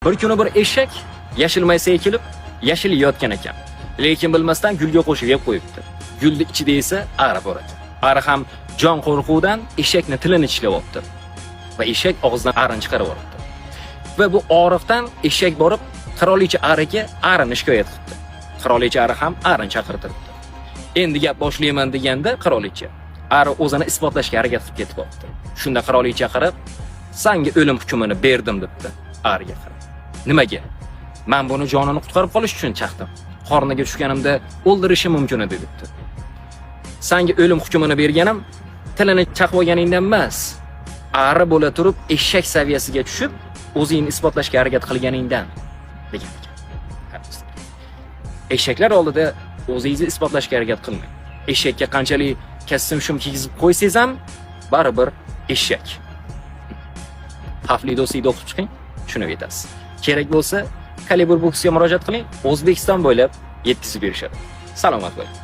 Bir kuni bir eshak yashil maysaga kelib, yashil yeyotgan ekan. Lekin bilmasdan gulga qo'shib yeb qo'yibdi. Gulni ichida esa ari bor ekan. Ari ham jon qo'rquvdan eshakni tilini tishlayapti. Va eshak og'zidan arini chiqarib yuboribdi. Va bu og'riqdan eshak borib qirolicha ariga arini shikoyat qildi. Qirolicha ari ham arini chaqirtiribdi. Endi gap boshlayman deganda qirolicha ari o'zini isbotlashga harakat qilib ketib qoldi. Shunda qirolicha qarab, "Senga o'lim hukmini berdim" debdi ariga qarab. "Nimaga? Men buni jonini qutqarib qolish uchun chaqdim. Qorniga tushganimda o'ldirishim mumkin edi" debdi. "Senga o'lim hukmini berganim tilini chaqib olganingdan emas, ari bo'la turib eshak saviyasiga tushib, o'zingni isbotlashga harakat qilganingdan" degan ekan. Eshaklar oldida o'zingizni isbotlashga harakat qilmang. Eshakka qanchalik kassim shum kiygizib qo'ysangiz ham, baribir eshak. Xavfli do'stingni o'qib chiqing, tushunib yetasiz. Kerak bo'lsa, Kalibr Books'ga murojaat qiling, O'zbekiston bo'ylab yetkazib berishadi. Salomat bo'ling.